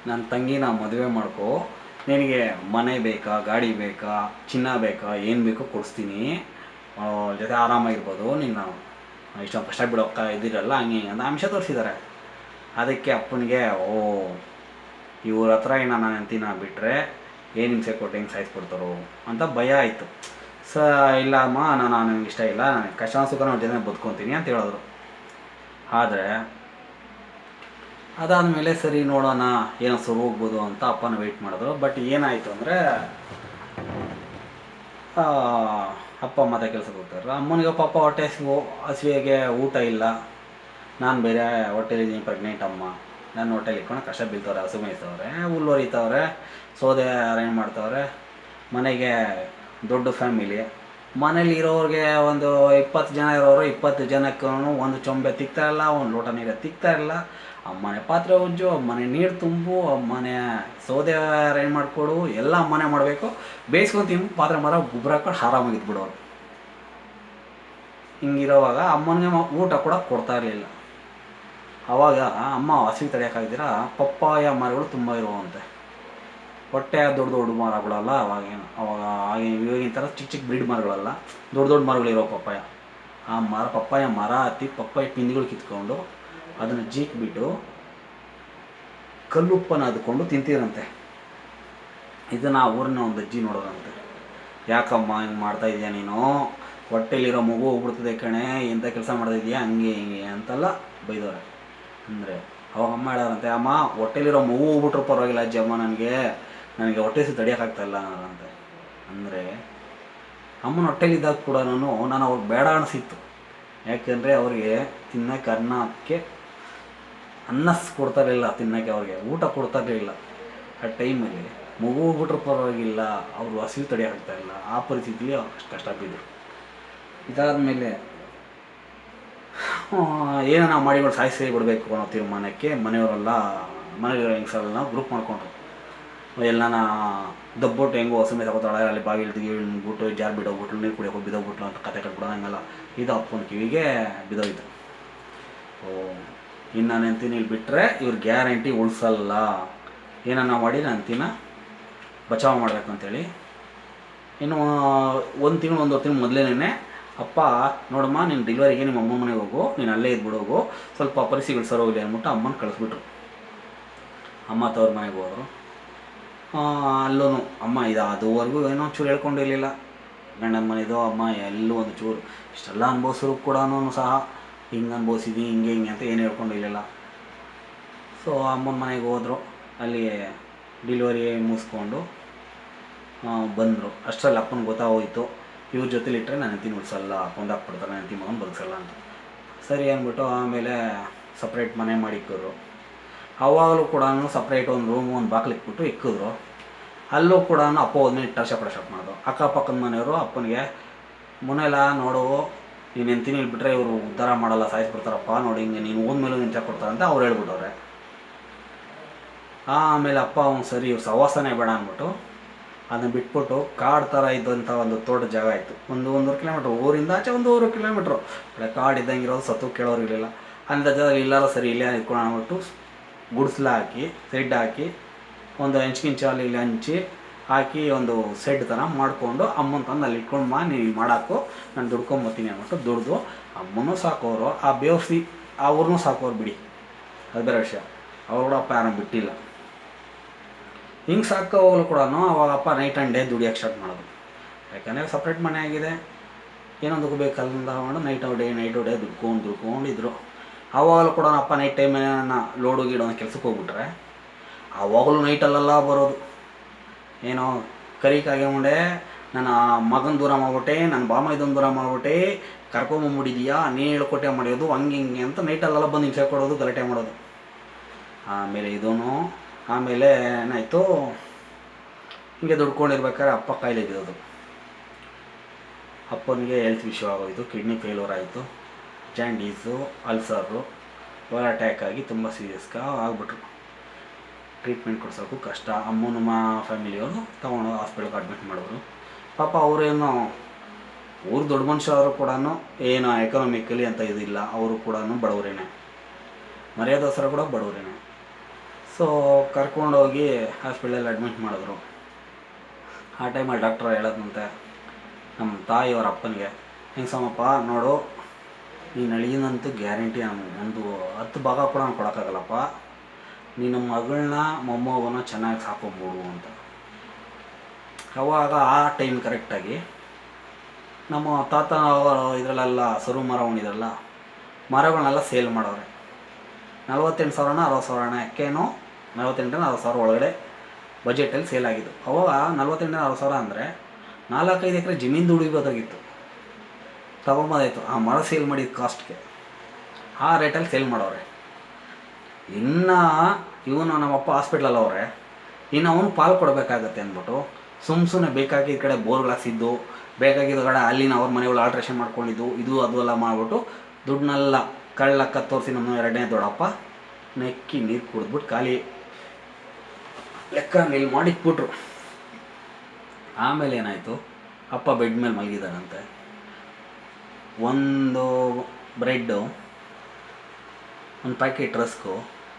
ನನ್ನ ತಂಗಿನ ಮದುವೆ ಮಾಡ್ಕೊ, ನಿನಗೆ ಮನೆ ಬೇಕಾ, ಗಾಡಿ ಬೇಕಾ, ಚಿನ್ನ ಬೇಕಾ, ಏನು ಬೇಕೋ ಕೊಡಿಸ್ತೀನಿ, ಜೊತೆ ಆರಾಮಾಗಿರ್ಬೋದು, ನಿನ್ನ ಇಷ್ಟೊಂದು ಕಷ್ಟ ಬಿಡೋಗ್ತಾ ಇದ್ದೀರಲ್ಲ ಹಂಗೆ ಹಿಂಗೆ ಅಂತ ಅಂಶ ತೋರಿಸಿದ್ದಾರೆ. ಅದಕ್ಕೆ ಅಪ್ಪನಿಗೆ ಇವ್ರ ಹತ್ರ ನಾನು ಹೆಂಡ್ತಿನ ಬಿಟ್ಟರೆ ಏನು ಹಿಂಸೆ ಕೊಟ್ಟು ಹೆಂಗೆ ಸಾಯಿಸ್ಬಿಡ್ತಾರೋ ಅಂತ ಭಯ ಆಯಿತು. ಇಲ್ಲ ಅಮ್ಮ, ನನಗೆ ಇಷ್ಟ ಇಲ್ಲ, ನನಗೆ ಕಷ್ಟ ಸುಖ ಅವ್ರ ಜೊತೆ ಬದುಕೊತೀನಿ ಅಂತ ಹೇಳಿದ್ರು. ಆದರೆ ಅದಾದಮೇಲೆ ಸರಿ ನೋಡೋಣ ಏನೋ ಸರಿ ಹೋಗ್ಬೋದು ಅಂತ ಅಪ್ಪನ ವೆಯ್ಟ್ ಮಾಡಿದ್ರು. ಬಟ್ ಏನಾಯಿತು ಅಂದರೆ ಅಪ್ಪ ಮತ್ತೆ ಕೆಲಸಕ್ಕೆ ಹೋಗ್ತಾರೆ. ಅಮ್ಮನಿಗೆ ಪಾಪ ಹೊಟ್ಟೆ ಹಸಿವೆಗೆ ಊಟ ಇಲ್ಲ. ನಾನು ಬೇರೆ ಹೊಟ್ಟೆಲಿದ್ದೀನಿ, ಪ್ರೆಗ್ನೆಂಟ್ ಅಮ್ಮ. ನನ್ನ ಹೊಟ್ಟೆಲಿ ಇಟ್ಕೊಂಡು ಕಷ್ಟ ಬೀಳ್ತವ್ರೆ, ಹಸು ಮೇಯಿಸ್ತವ್ರೆ, ಹುಲ್ಲು ಹೊರಿತವ್ರೆ, ಸೌದೆ ಅರೇಂಜ್ ಮಾಡ್ತವ್ರೆ. ಮನೆಗೆ ದೊಡ್ಡ ಫ್ಯಾಮಿಲಿ. ಮನೇಲಿ ಇರೋರಿಗೆ ಒಂದು 20 ಜನ ಇರೋರು, 20 ಜನಕ್ಕೂ ಒಂದು ಚೊಂಬೆ ತಿಕ್ತಾಯಿಲ್ಲ, ಒಂದು ಲೋಟ ನೀರು ತಿಕ್ತಾಯಿಲ್ಲ. ಅಮ್ಮನೆ ಪಾತ್ರೆ ಉಜ್ಜು, ಅಮ್ಮನೆ ನೀರು ತುಂಬು, ಅಮ್ಮನೆ ಸೌದೆ ಅರೇಂಜ್ ಮಾಡಿಕೊಡು, ಎಲ್ಲ ಅಮ್ಮನೆ ಮಾಡಬೇಕು. ಬೇಯಿಸ್ಕೊಂಡು ತಿಂದು ಪಾತ್ರೆ ಮರ ಗೊಬ್ಬರ ಹಾಕೊಂಡು ಆರಾಮಾಗಿದ್ಬಿಡೋರು. ಹಿಂಗಿರೋವಾಗ ಅಮ್ಮನಿಗೆ ಊಟ ಕೂಡ ಕೊಡ್ತಾ ಇರಲಿಲ್ಲ. ಆವಾಗ ಅಮ್ಮ ಹಸಿವು ತಡೆಯೋಕ್ಕಾಗ್ದಿರ ಪಪ್ಪಾಯ ಮರಗಳು ತುಂಬ ಇರುವಂತೆ. ಹೊಟ್ಟೆ ದೊಡ್ಡ ದೊಡ್ಡ ಮರಗಳಲ್ಲ ಅವಾಗ ಇವಾಗಿನ ಥರ ಚಿಕ್ಕ ಚಿಕ್ಕ ಬ್ರೀಡ್ ಮರಗಳಲ್ಲ, ದೊಡ್ಡ ದೊಡ್ಡ ಮರಗಳಿರೋ ಪಪ್ಪಾಯ. ಆ ಪಪ್ಪಾಯ ಮರ ಹತ್ತಿ ಪಪ್ಪಾಯ ಪಿಂದಿಗಳು ಕಿತ್ಕೊಂಡು ಅದನ್ನು ಜೀಕ್ಬಿಟ್ಟು ಕಲ್ಲುಪ್ಪನ್ನು ಅದ್ಕೊಂಡು ತಿಂತೀರಂತೆ. ಇದನ್ನು ಆ ಊರಿನ ಒಂದು ಅಜ್ಜಿ ನೋಡೋರಂತೆ. ಯಾಕಮ್ಮ ಹಿಂಗೆ ಮಾಡ್ತಾಯಿದ್ಯಾ ನೀನು, ಹೊಟ್ಟೆಲಿರೋ ಮಗು ಹೋಗ್ಬಿಡ್ತದೆ ಕಣೆ, ಎಂಥ ಕೆಲಸ ಮಾಡ್ತಾಯಿದ್ಯಾ, ಹಂಗೆ ಹಿಂಗೆ ಅಂತೆಲ್ಲ ಬೈದವ್ರೆ. ಅಂದರೆ ಅವಾಗ ಅಮ್ಮ ಹೇಳೋರಂತೆ, ಅಮ್ಮ ಹೊಟ್ಟೆಲಿರೋ ಮಗು ಹೋಗ್ಬಿಟ್ರು ಪರವಾಗಿಲ್ಲ ಅಜ್ಜಿ, ಅಮ್ಮ ನನಗೆ ಹೊಟ್ಟೆ ಹಸಿವು ತಡೆಯೋಕ್ಕಾಗ್ತಾಯಿಲ್ಲ ಅಂತ. ಅಂದರೆ ಅಮ್ಮನ ಹೊಟ್ಟೆಲಿದ್ದಾಗ ಕೂಡ ನಾನು ಅವ್ರಿಗೆ ಬೇಡ ಅನಿಸಿತ್ತು. ಯಾಕೆಂದರೆ ಅವ್ರಿಗೆ ತಿನ್ನೋಕ್ಕೆ ಅನ್ನಕ್ಕೆ ಅನ್ನ ಕೊಡ್ತಾಯಿರಲಿಲ್ಲ, ತಿನ್ನೋಕ್ಕೆ ಅವ್ರಿಗೆ ಊಟ ಕೊಡ್ತಾಯಿರಲಿಲ್ಲ. ಆ ಟೈಮಲ್ಲಿ ಮಗು ಹೋಗ್ಬಿಟ್ರು ಪರವಾಗಿಲ್ಲ, ಅವರು ಹಸಿವು ತಡೆಯೋಕ್ಕಾಗ್ತಾಯಿಲ್ಲ. ಆ ಪರಿಸ್ಥಿತಿಲಿ ಅಷ್ಟು ಕಷ್ಟ ಬಿದ್ದರು. ಇದಾದಮೇಲೆ ಏನೋ ಮಾಡಿಗಳು ಸಾಯಿಸಿ ಬಿಡಬೇಕು ಅನ್ನೋ ತೀರ್ಮಾನಕ್ಕೆ ಮನೆಯವರೆಲ್ಲ ಹೆಂಗಸರೆಲ್ಲ ಗ್ರೂಪ್ ಮಾಡ್ಕೊಂಡ್ರು. ಎಲ್ಲನ ದಬ್ಬಿಟ್ಟು ಹೆಂಗೋ ಹಸು ಮೇಲೆ ತಗೋತಾಳೆ, ಅಲ್ಲಿ ಬಾಗಿಲು ಬಿಟ್ಟು ಜಾರು ಬಿಡೋಗ್ಬಿಟ್ಲು, ನೀರು ಕುಡಿಯೋಕೆ ಬಿದ್ದೋಗ್ಬಿಟ್ಲು ಅಂತ ಕತೆ ಕಟ್ಬಿಡೋ ಹಂಗೆಲ್ಲ ಇದು ಅಪ್ಪನ ಕಿವಿಗೆ ಬಿದ್ದೋಯ್ತು. ಇನ್ನು ನಾನು ಹೆಂಡ್ತಿನ ಇಲ್ಲಿ ಬಿಟ್ಟರೆ ಇವ್ರು ಗ್ಯಾರಂಟಿ ಉಳಿಸಲ್ಲ, ಏನನ್ನ ಮಾಡಿ ನಾನು ಹೆಂಡ್ತಿನ ಬಚಾವ್ ಮಾಡಬೇಕು ಅಂತೇಳಿ. ಇನ್ನು 1 ತಿಂಗಳು 1.5 ತಿಂಗಳು ಮೊದಲೇನೆ ಅಪ್ಪ, ನೋಡಮ್ಮ ನೀನು ಡೆಲಿವರಿಗೆ ನಿಮ್ಮ ಅಮ್ಮನ ಮನೆಗೆ ಹೋಗು, ನೀನು ಅಲ್ಲೇ ಇದ್ಬಿಡೋಗು, ಸ್ವಲ್ಪ ಪರಿಸ್ಥಿತಿಗಳು ಸರಿ ಹೋಗಲಿ ಅಂದ್ಬಿಟ್ಟು ಅಮ್ಮನ ಕಳಿಸ್ಬಿಟ್ರು. ಅಮ್ಮ ತವ್ರ ಮನೆಗೆ ಹೋದರು. ಅಲ್ಲೂ ಅಮ್ಮ ಅದುವರೆಗೂ ಏನೋ ಚೂರು ಹೇಳ್ಕೊಂಡಿರಲಿಲ್ಲ. ಗಂಡನ ಮನೆದು ಅಮ್ಮ ಎಲ್ಲೂ ಒಂದು ಚೂರು ಇಷ್ಟೆಲ್ಲ ಅನುಭವಿಸಿದ್ರು ಕೂಡ ಸಹ ಹಿಂಗೆ ಅನುಭವಿಸಿದ್ವಿ, ಹಿಂಗೆ ಅಂತ ಏನು ಹೇಳ್ಕೊಂಡಿರಲಿಲ್ಲ. ಸೊ ಅಮ್ಮನ ಮನೆಗೆ ಹೋದರು. ಅಲ್ಲಿ ಡೆಲಿವರಿ ಮುಗಿಸ್ಕೊಂಡು ಬಂದರು. ಅಷ್ಟರಲ್ಲಿ ಅಪ್ಪನಿಗೆ ಗೊತ್ತಾಗೋಯ್ತು, ಇವ್ರ ಜೊತೆಲಿಟ್ಟರೆ ನನ್ನ ಹೆಂಡ್ತಿನ ಉಳಿಸಲ್ಲ, ಕೊಂದಾಕ್ಬಿಡ್ತಾರೆ, ನನ್ನ ಹೆಂಡ್ತಿ ಮಗನ ಬದುಕಿಸಲ್ಲ ಅಂತ. ಸರಿ ಅಂದ್ಬಿಟ್ಟು ಆಮೇಲೆ ಸಪ್ರೇಟ್ ಮನೆ ಮಾಡಿ ಇಕ್ಕಿದ್ರು. ಅವಾಗಲೂ ಕೂಡ ಸಪ್ರೇಟ್ ಒಂದು ರೂಮು, ಒಂದು ಬಾಗಿಲು ಇಕ್ಬಿಟ್ಟು ಇಕ್ಕಿದ್ರು. ಅಲ್ಲೂ ಕೂಡ ಅಪ್ಪ ಹೋದ್ಮೇಲೆ ಟರ್ಷಪ್ ಮಾಡಿದ್ರು. ಅಕ್ಕಪಕ್ಕದ ಮನೆಯವರು ಅಪ್ಪನಿಗೆ, ಮುನೆಲ್ಲ ನೋಡು, ನೀನು ಹೆಂಡ್ತಿನ ಇಲ್ಲಿ ಬಿಟ್ಟರೆ ಇವರು ಉದ್ಧಾರ ಮಾಡಲ್ಲ, ಸಾಯಿಸ್ಬಿಡ್ತಾರಪ್ಪ, ನೋಡಿ ಹಿಂಗೆ ನೀನು ಹೋದ್ಮೇಲೂ ಹಿಂಸೆ ಕೊಡ್ತಾರೆ ಅಂತ ಅವ್ರು ಹೇಳ್ಬಿಟ್ಟವ್ರೆ. ಆಮೇಲೆ ಅಪ್ಪ ಸರಿ ಇವ್ರು ಸವಾಸನೆ ಬೇಡ ಅಂದ್ಬಿಟ್ಟು ಅದನ್ನು ಬಿಟ್ಬಿಟ್ಟು ಕಾಡು ಥರ ಇದ್ದಂಥ ಒಂದು ತೋಟದ ಜಾಗ ಇತ್ತು. 1.5 ಕಿಲೋಮೀಟ್ರ್ ಊರಿಂದ ಆಚೆ, 1 ಕಿಲೋಮೀಟ್ರು ಕಾಡು ಇದ್ದಂಗಿರೋದು, ಸತ್ತು ಕೇಳೋರು ಇರಲಿಲ್ಲ. ಅಂಥ ಜಾಗದಲ್ಲಿ ಇಲ್ಲಾರ ಸರಿ ಇಲ್ಲೇ ಇಟ್ಕೊಂಡು ಅಂದ್ಬಿಟ್ಟು ಗುಡಿಸ್ಲ ಹಾಕಿ, ಸೆಡ್ ಹಾಕಿ, ಒಂದು ಹೆಂಚ್ಕಿಂಚಾಲಿ ಇಲ್ಲಿ ಹಂಚಿ ಹಾಕಿ ಒಂದು ಸೆಡ್ ಥರ ಮಾಡಿಕೊಂಡು ಅಮ್ಮನ ತಂದು ಅಲ್ಲಿ ಇಟ್ಕೊಂಡು ನೀನು ಮಾಡಾಕು, ನಾನು ದುಡ್ಕೊಂಬತ್ತೀನಿ ಅಂದ್ಬಿಟ್ಟು ದುಡ್ದು ಅಮ್ಮನೂ ಸಾಕೋರು, ಆ ಬೇವಸಿ ಅವ್ರನ್ನೂ ಸಾಕೋರು ಬಿಡಿ, ಅದು ಬೇರೆ ವಿಷಯ. ಅವ್ರು ಕೂಡ ಅಪ್ಪ ಯಾರನ್ನು ಬಿಟ್ಟಿಲ್ಲ. ಹಿಂಗೆ ಸಾಕೋವಾಗಲೂ ಕೂಡ ಅವಾಗ ಅಪ್ಪ ನೈಟ್ ಆ್ಯಂಡ್ ಡೇ ದುಡಿಯೋಕ್ಕೆ ಸ್ಟಾರ್ಟ್ ಮಾಡೋದು. ಯಾಕಂದರೆ ಸಪ್ರೇಟ್ ಮನೆ ಆಗಿದೆ, ಏನೊಂದಕ್ಕೂ ಬೇಕಲ್ಲ ತಗೊಂಡು ನೈಟ್ ಡೇ ದುಡ್ಕೊಂಡಿದ್ರು. ಆವಾಗಲೂ ಕೂಡ ಅಪ್ಪ ನೈಟ್ ಟೈಮನ್ನ ಲೋಡು ಗೀಡೋ ಕೆಲಸಕ್ಕೆ ಹೋಗ್ಬಿಟ್ರೆ ಆವಾಗಲೂ ನೈಟಲ್ಲೆಲ್ಲ ಬರೋದು. ಏನೋ ಕರಿಕಾಗೆ ಮುಂಡೆ ನನ್ನ ಮಗನ ದೂರ ಮಾಡ್ಬಿಟ್ಟೆ, ನನ್ನ ಬಾಮ ಇದೊಂದು ದೂರ ಮಾಡ್ಬಿಟ್ಟೆ, ಕರ್ಕೊಂಬಂಬಿಟ್ಟಿದೀಯಾ, ನೀನು ಹೇಳ್ಕೊಟ್ಟೆ ಮಾಡೋದು, ಹಂಗೆ ಹಿಂಗೆ ಅಂತ ನೈಟಲ್ಲೆಲ್ಲ ಬಂದು ಹಿಂಸೆ ಕೊಡೋದು, ಗಲಾಟೆ ಮಾಡೋದು. ಆಮೇಲೆ ಆಮೇಲೆ ಏನಾಯಿತು, ಹೀಗೆ ದುಡ್ಕೊಂಡಿರ್ಬೇಕಾದ್ರೆ ಅಪ್ಪ ಕಾಯಿಲೆ ಬಿದ್ದೋದು. ಅಪ್ಪನಿಗೆ ಹೆಲ್ತ್ ಇಶ್ಯೂ ಆಗೋಯಿತು, ಕಿಡ್ನಿ ಫೇಲ್ಯೂರ್ ಆಯಿತು, ಜಾಂಡೀಸು, ಅಲ್ಸರು, ಇವೆಲ್ಲ ಅಟ್ಯಾಕ್ ಆಗಿ ತುಂಬ ಸೀರಿಯಸ್ ಆಗಿಬಿಟ್ರು. ಟ್ರೀಟ್ಮೆಂಟ್ ಕೊಡ್ಸೋಕ್ಕೂ ಕಷ್ಟ. ಅಮ್ಮನ ಫ್ಯಾಮಿಲಿಯವರು ತೊಗೊಂಡು ಹಾಸ್ಪಿಟ್ಲಿಗೆ ಅಡ್ಮಿಟ್ ಮಾಡಿದ್ರು. ಪಾಪ ಅವರೇನು ಊರು ದೊಡ್ಡ ಮನುಷ್ಯರು ಕೂಡ ಏನು ಎಕನಾಮಿಕಲಿ ಅಂತ ಇದಿಲ್ಲ, ಅವರು ಕೂಡ ಬಡವರೇನೆ, ಮರ್ಯಾದೋಸ್ಕರ ಕೂಡ ಬಡವರೇನೆ. ಸೊ ಕರ್ಕೊಂಡೋಗಿ ಹಾಸ್ಪಿಟ್ಲಲ್ಲಿ ಅಡ್ಮಿಟ್ ಮಾಡಿದ್ರು. ಆ ಟೈಮಲ್ಲಿ ಡಾಕ್ಟ್ರ್ ಹೇಳೋದಂತೆ ನಮ್ಮ ತಾಯಿಯವರ ಅಪ್ಪನಿಗೆ, ಹಿಂಗೆ ಸಮಪ್ಪ ನೋಡು, ಈ ನಳಿನಂತೂ ಗ್ಯಾರಂಟಿ ಒಂದು 10 ಭಾಗ ಕೂಡ ನಾನು ಕೊಡೋಕ್ಕಾಗಲ್ಲಪ್ಪ, ನಿನ್ನ ಮಗಳನ್ನ ಮೊಮ್ಮಗನ ಚೆನ್ನಾಗಿ ಸಾಕೋಬೋದು ಅಂತ. ಅವಾಗ ಆ ಟೈಮ್ ಕರೆಕ್ಟಾಗಿ ನಮ್ಮ ತಾತ ಇದರಲ್ಲೆಲ್ಲ ಸರು ಮರ ಉಣಿದ್ರಲ್ಲ, ಮರಗಳನ್ನೆಲ್ಲ ಸೇಲ್ ಮಾಡೋರೆ. 48,000ನ 60,000ನ ಯಾಕೇನೋ 48,000-60,000 ಒಳಗಡೆ ಬಜೆಟಲ್ಲಿ ಸೇಲ್ ಆಗಿದ್ದು. ಅವಾಗ 48,000-60,000 ಅಂದರೆ 4-5 ಎಕರೆ ಜಮೀನು ದುಡಿಬೋದಾಗಿತ್ತು. ತೊಗೊಂಬೋದಾಯಿತು ಆ ಮರ ಸೇಲ್ ಮಾಡಿದ ಕಾಸ್ಟ್ಗೆ, ಆ ರೇಟಲ್ಲಿ ಸೇಲ್ ಮಾಡೋರೆ. ಇನ್ನು ಇವನು ನಮ್ಮಪ್ಪ ಹಾಸ್ಪಿಟ್ಲಲ್ಲಿ ಅವರೆ, ಇನ್ನು ಅವನು ಪಾಲು ಕೊಡಬೇಕಾಗತ್ತೆ ಅಂದ್ಬಿಟ್ಟು ಸುಮ್ಮನೆ ಬೇಕಾಗಿದ್ದ ಕಡೆ ಬೋರ್ಗಳಾಕ್ಸಿದ್ದು, ಬೇಕಾಗಿದ್ದ ಕಡೆ ಅಲ್ಲಿನ ಅವ್ರ ಮನೆಗಳು ಆಲ್ಟ್ರೇಷನ್ ಮಾಡ್ಕೊಂಡಿದ್ದು, ಇದು ಅದು ಎಲ್ಲ ಮಾಡಿಬಿಟ್ಟು ದುಡ್ಡನ್ನೆಲ್ಲ ಕಳ್ಳಕ್ಕ ತೋರಿಸಿ ನಮ್ಮ 2ನೇ ದೊಡ್ಡಪ್ಪ ನೆಕ್ಕಿ ನೀರು ಕುಡಿದ್ಬಿಟ್ಟು ಖಾಲಿ ಲೆಕ್ಕ ನಿಲ್ ಮಾಡಿಟ್ಬಿಟ್ರು. ಆಮೇಲೆ ಏನಾಯಿತು, ಅಪ್ಪ ಬೆಡ್ ಮೇಲೆ ಮಲಗಿದಾರಂತೆ. ಒಂದು ಬ್ರೆಡ್ಡು, ಒಂದು ಪ್ಯಾಕೆಟ್ ರಸ್ಕು,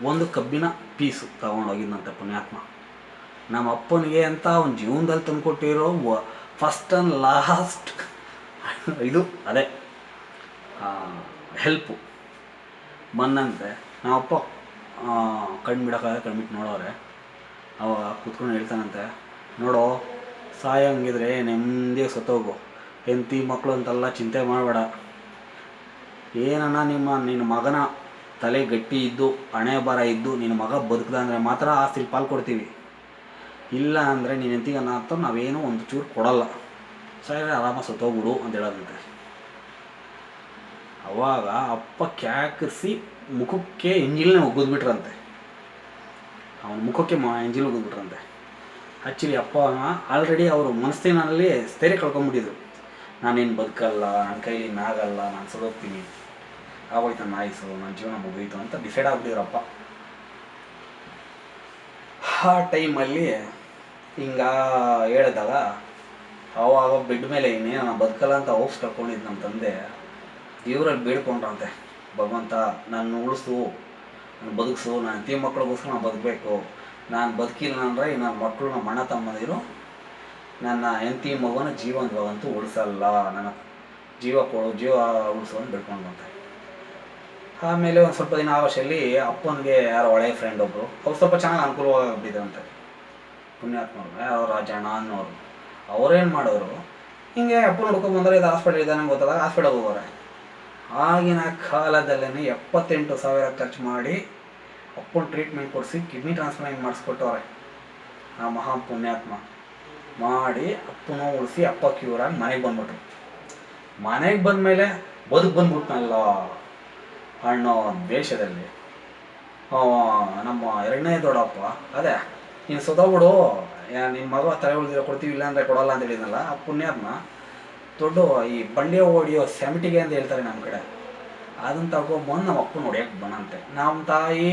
ಒಂದು ಕಬ್ಬಿನ ಪೀಸು ತೊಗೊಂಡೋಗಿದ್ದಂತೆ ಪುಣ್ಯಾತ್ಮ. ನಮ್ಮ ಅಪ್ಪನಿಗೆ ಅಂತ ಅವ್ನ ಜೀವನದಲ್ಲಿ ತಂದುಕೊಟ್ಟಿರೋ ಫಸ್ಟ್ ಆ್ಯಂಡ್ ಲಾಸ್ಟ್ ಇದು ಅದೇ ಹೆಲ್ಪು ಬಂದಂತೆ. ನಮ್ಮಪ್ಪ ಕಣ್ಬಿಟ್ಟು ನೋಡೋರೆ. ಅವಾಗ ಕೂತ್ಕೊಂಡು ಹೇಳ್ತಾನಂತೆ, ನೋಡೋ, ಸಾಯಂಗಿದ್ರೆ ನೆಮ್ಮದಿಯಾಗಿ ಸತ್ತೋಗು, ಹೆಂಡತಿ ಮಕ್ಕಳು ಅಂತೆಲ್ಲ ಚಿಂತೆ ಮಾಡಬೇಡ. ನಿನ್ನ ಮಗನ ತಲೆ ಗಟ್ಟಿ ಇದ್ದು ಹಣೆ ಬರ ಇದ್ದು ನಿನ್ನ ಮಗ ಬದುಕದ ಅಂದರೆ ಮಾತ್ರ ಆಸ್ತಿ ಪಾಲು ಕೊಡ್ತೀವಿ, ಇಲ್ಲ ಅಂದರೆ ನೀನು ಹೆಂಡತಿಗೆ ಅಂತ ನಾವೇನೋ ಒಂದು ಚೂರು ಕೊಡಲ್ಲ, ಸರಿ ಆರಾಮಾಗಿ ಸತ್ತೋಗ್ಬಿಡು ಅಂತ ಹೇಳೋದಂತೆ. ಅವಾಗ ಅಪ್ಪ ಕ್ಯಾಕರಿಸಿ ಮುಖಕ್ಕೆ ಎಂಜಿಲ್ನೇ ಒಗ್ಗಿದ್ಬಿಟ್ರಂತೆ. ಅವನ ಮುಖಕ್ಕೆ ಎಂಜಿಲ್ ಒಗ್ಗಿದ್ಬಿಟ್ರಂತೆ. ಆ್ಯಕ್ಚುಲಿ ಅಪ್ಪ ಆಲ್ರೆಡಿ ಅವರು ಮನಸ್ಸಿನಲ್ಲಿ ಸ್ಥೈರ್ಯ ಕಳ್ಕೊಂಬಿಟ್ಟಿದ್ರು. ನಾನೇನು ಬದುಕಲ್ಲ, ನನ್ನ ಕೈಲಿ ಇನ್ನಾಗಲ್ಲ, ನಾನು ಸದೋಗ್ತೀನಿ, ಆಗೋಯ್ತು ನನ್ನ ಆಯಿಸು, ನನ್ನ ಜೀವನ ಮುಗಿಯಿತು ಅಂತ ಡಿಸೈಡ್ ಆಗ್ಬಿಟ್ಟಿದ್ರಪ್ಪ. ಆ ಟೈಮಲ್ಲಿ ಹಿಂಗೆ ಹೇಳಿದಾಗ ಅವಾಗ ಬೆಡ್ ಮೇಲೆ ಇನ್ನೇನು ನಾನು ಬದುಕಲ್ಲ ಅಂತ ಹೋಗ್ಸ್ ಕಳ್ಕೊಂಡಿದ್ದು ನಮ್ಮ ತಂದೆ ದೇವರಲ್ಲಿ ಬೇಡ್ಕೊಂಡ್ರಂತೆ, ಭಗವಂತ ನನ್ನ ಉಳಿಸು, ನಾನು ಬದುಕಿಸು, ನನ್ನ ಹೆಂಡತಿ ಮಕ್ಕಳಿಗೋಸ್ಕರ ನಾನು ಬದುಕಬೇಕು, ನಾನು ಬದುಕಿಲ್ಲ ಅಂದರೆ ನನ್ನ ಮಕ್ಕಳು, ನಮ್ಮ ಅಣ್ಣ ತಮ್ಮಂದಿರು ನನ್ನ ಹೆಂಡತಿ ಮಗುನ ಜೀವಂತವಾಗಂತೂ ಉಳಿಸಲ್ಲ, ನನ್ನ ಜೀವ ಉಳಿಸು ಅಂತ ಬೇಡ್ಕೊಂಡ್ರಂತೆ. ಆಮೇಲೆ ಒಂದು ಸ್ವಲ್ಪ ದಿನ ಆವಷ್ಟಲ್ಲಿ ಅಪ್ಪನಿಗೆ ಯಾರೋ ಒಳ್ಳೆಯ ಫ್ರೆಂಡ್ ಒಬ್ಬರು, ಅವ್ರು ಸ್ವಲ್ಪ ಚೆನ್ನಾಗಿ ಅನುಕೂಲವಾಗಿಬಿಟ್ಟಿದ್ರಂತೆ ಪುಣ್ಯಾತ್ಮರು, ಯಾರೋ ರಾಜಣ್ಣ ಅನ್ನೋರು. ಅವ್ರೇನು ಮಾಡೋರು, ಹಿಂಗೆ ಅಪ್ಪನ ಹುಡ್ಕೊಂಬಂದ್ರೆ ಇದು ಹಾಸ್ಪಿಟಲ್ ಇದ್ದಾನೆ ಗೊತ್ತಾದಾಗ ಹಾಸ್ಪಿಟಲ್ಗೆ ಹೋಗೋರೆ. ಆಗಿನ ಕಾಲದಲ್ಲೇ 78,000 ಖರ್ಚು ಮಾಡಿ ಅಪ್ಪನ ಟ್ರೀಟ್ಮೆಂಟ್ ಕೊಡಿಸಿ ಕಿಡ್ನಿ ಟ್ರಾನ್ಸ್ಪ್ಲಾಂಟ್ ಮಾಡಿಸ್ಕೊಟ್ಟವ್ರೆ ಆ ಮಹಾ ಪುಣ್ಯಾತ್ಮ. ಮಾಡಿ ಅಪ್ಪನೂ ಉಳಿಸಿ ಅಪ್ಪ ಕ್ಯೂರಾಗಿ ಮನೆಗೆ ಬಂದ್ಬಿಟ್ರು. ಮನೆಗೆ ಬಂದಮೇಲೆ ಬಂದ್ಬಿಟ್ನಲ್ಲ ಅನ್ನೋ ದೇಶದಲ್ಲಿ ನಮ್ಮ 2ನೇ ದೊಡ್ಡಪ್ಪ, ಅದೇ ನೀನು ಸೊದೋಗ್ಬಿಡು, ನಿನ್ನ ಮಗ ತಲೆ ಉಳಿದಿರೋ ಕೊಡ್ತೀವಿ, ಇಲ್ಲಾಂದರೆ ಕೊಡೋಲ್ಲ ಅಂತ ಹೇಳಿದ್ನಲ್ಲ ಆ ಪುಣ್ಯಾತ್ಮ, ದೊಡ್ಡ ಈ ಬಂಡೆ ಹೊಡಿಯೋ ಸೆಮಿಟಿಗೆ ಅಂತ ಹೇಳ್ತಾರೆ ನಮ್ಮ ಕಡೆ, ಅದನ್ನು ತಗೊಂಬಂದು ನಮ್ಮ ಅಪ್ಪನ ಹೊಡಿಯೋಕ್ಕೆ ಬಂದಂತೆ. ನಮ್ಮ ತಾಯಿ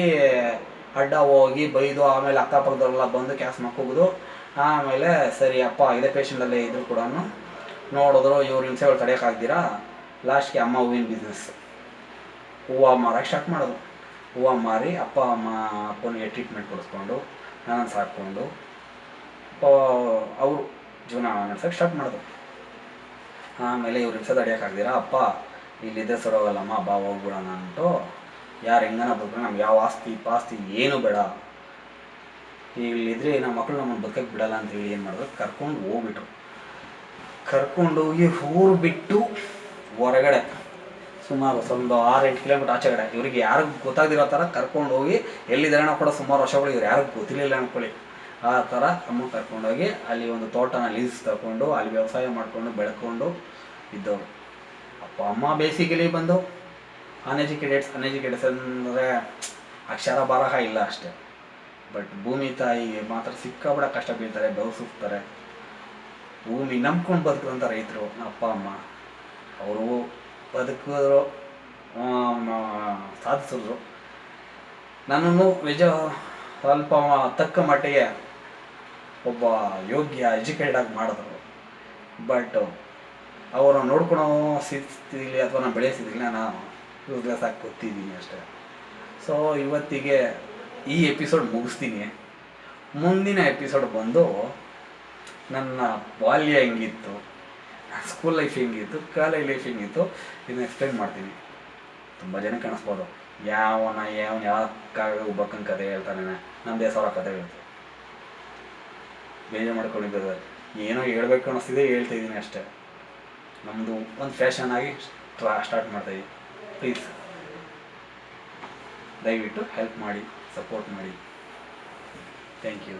ಅಡ್ಡ ಹೋಗಿ ಬೈದು, ಆಮೇಲೆ ಅಕ್ಕಪಕ್ಕದವರೆಲ್ಲ ಬಂದು ಕ್ಯಾಸ್ ಮಕ್ಕೋಗೋದು. ಆಮೇಲೆ ಸರಿ ಅಪ್ಪ ಇದೇ ಪೇಷಂಟಲ್ಲೇ ಇದ್ರು ಕೂಡ ನೋಡಿದ್ರು, ಇವ್ರು ಹಿಂಸೆಗಳು ತಡೆಯೋಕ್ಕಾಗ್ದಿರಾ ಲಾಸ್ಟ್ಗೆ ಅಮ್ಮ ಹೂವಿನ ಬಿಸ್ನೆಸ್, ಹೂವು ಮಾರೋಕ್ಕೆ ಸ್ಟಾರ್ಟ್ ಮಾಡೋದು. ಹೂವು ಮಾರಿ ಅಪ್ಪನಿಗೆ ಟ್ರೀಟ್ಮೆಂಟ್ ಕೊಡಿಸ್ಕೊಂಡು ನಾನು ಸಾಕ್ಕೊಂಡು ಅವರು ಜೀವನ ನಡೆಸೋಕ್ಕೆ ಸ್ಟಾರ್ಟ್ ಮಾಡೋದು. ಆಮೇಲೆ ಇವ್ರು ಹಿಂಸೆ ತಡೆಯೋಕ್ಕಾಗ್ದಿರಾ ಅಪ್ಪ ಇಲ್ಲಿದ್ದರೆ ಸರೋಗಲ್ಲಮ್ಮ, ಬಾ ಹೋಗ್ಬಿಡೋಣ ಅಂದ್ಬಿಟ್ಟು, ಯಾರು ಹೆಂಗನ ಬದುಕು, ನಮ್ಗೆ ಯಾವ ಆಸ್ತಿ ಪಾಸ್ತಿ ಏನೂ ಬೇಡ, ಇಲ್ಲಿದ್ರೆ ನಮ್ಮ ಮಕ್ಕಳು ನಮ್ಮನ್ನು ಬದುಕಕ್ಕೆ ಬಿಡಲ್ಲ ಅಂತೇಳಿ ಏನು ಮಾಡಿದ್ರು, ಕರ್ಕೊಂಡು ಹೋಗ್ಬಿಟ್ರು. ಕರ್ಕೊಂಡೋಗಿ ಊರು ಬಿಟ್ಟು ಹೊರಗಡೆ ಸುಮಾರು ಒಂದು 6-8 ಕಿಲೋಮೀಟ್ರ್ ಆಚೆಗಡೆ, ಇವರಿಗೆ ಯಾರಿಗೂ ಗೊತ್ತಾಗದಿರೋ ಥರ ಕರ್ಕೊಂಡೋಗಿ, ಎಲ್ಲಿದ್ದಾರೆ ಕೂಡ ಸುಮಾರು ವರ್ಷಗಳು ಇವ್ರು ಯಾರಿಗೂ ಗೊತ್ತಿರಲಿಲ್ಲ ಅಂದ್ಕೊಳ್ಳಿ, ಆ ಥರ ಅಮ್ಮ ಕರ್ಕೊಂಡೋಗಿ ಅಲ್ಲಿ ಒಂದು ತೋಟನ ಲೀಸ್ ತಗೊಂಡು ಅಲ್ಲಿ ವ್ಯವಸಾಯ ಮಾಡಿಕೊಂಡು ಬೆಳ್ಕೊಂಡು ಇದ್ದವರು. ಅಪ್ಪ ಅಮ್ಮ ಬೇಸಿಕಲಿ ಬಂದು ಅನ್ಎಜುಕೇಟೆಡ್ಸ್ ಅಂದರೆ ಅಕ್ಷರ ಬರಹ ಇಲ್ಲ ಅಷ್ಟೇ, ಬಟ್ ಭೂಮಿ ತಾಯಿಗೆ ಮಾತ್ರ ಸಿಕ್ಕಾಬಿಡ ಕಷ್ಟ ಬೀಳ್ತಾರೆ, ಬೆವಸುತ್ತಾರೆ. ಭೂಮಿ ನಂಬ್ಕೊಂಡು ಬದುಕುವಂಥ ರೈತರು ಅಪ್ಪ ಅಮ್ಮ, ಅವರು ಬದುಕಿದ್ರು, ಸಾಧಿಸಿದ್ರು. ನನ್ನನ್ನು ಸ್ವಲ್ಪ ತಕ್ಕ ಮಟ್ಟಿಗೆ ಒಬ್ಬ ಯೋಗ್ಯ ಎಜುಕೇಟೆಡ್ ಮಾಡಿದ್ರು. ಬಟ್ ಅವರು ನೋಡ್ಕೊಳೋ ಸ್ಥಿತಿಲಿ ಅಥವಾ ನಾನು ಬೆಳೆಯೋ ಸ್ಥಿತಿಲಿ ನಾನು ಯೂಸ್ಲೆಸ್ ಆಗಿ ಕೂತಿದ್ದೀನಿ ಅಷ್ಟೇ. ಸೊ ಇವತ್ತಿಗೆ ಈ ಎಪಿಸೋಡ್ ಮುಗಿಸ್ತೀನಿ. ಮುಂದಿನ ಎಪಿಸೋಡ್ ಬಂದು ನನ್ನ ಬಾಲ್ಯ ಹೆಂಗಿತ್ತು, ಸ್ಕೂಲ್ ಲೈಫ್ ಹೆಂಗಿತ್ತು, ಕಾಲೇಜ್ ಲೈಫ್ ಹೆಂಗಿತ್ತು ಇದನ್ನ ಎಕ್ಸ್ಪ್ಲೈನ್ ಮಾಡ್ತೀನಿ. ತುಂಬ ಜನ ಕಾಣಿಸ್ಬೋದು, ಯಾವನ ಯಾವ ಒಬ್ಬಕ್ಕನ ಕತೆ ಹೇಳ್ತಾನೆ, ನಮ್ಮದೇ ಸಾವಿರ ಕತೆ ಹೇಳ್ತು. ಬೇಜಾರು ಮಾಡ್ಕೊಂಡಿದ್ದ ಏನೋ ಹೇಳ್ಬೇಕು ಅನ್ನಿಸ್ತಿದೆ, ಹೇಳ್ತಾಯಿದ್ದೀನಿ ಅಷ್ಟೇ. ನಮ್ಮದು ಒಂದು ಫ್ಯಾಷನ್ ಆಗಿ ಸ್ಟಾರ್ಟ್ ಮಾಡ್ತಾಯಿದ್ದೀನಿ. ಪ್ಲೀಸ್ ದಯವಿಟ್ಟು ಹೆಲ್ಪ್ ಮಾಡಿ, ಸಪೋರ್ಟ್ ಮಾಡಿ. Thank you.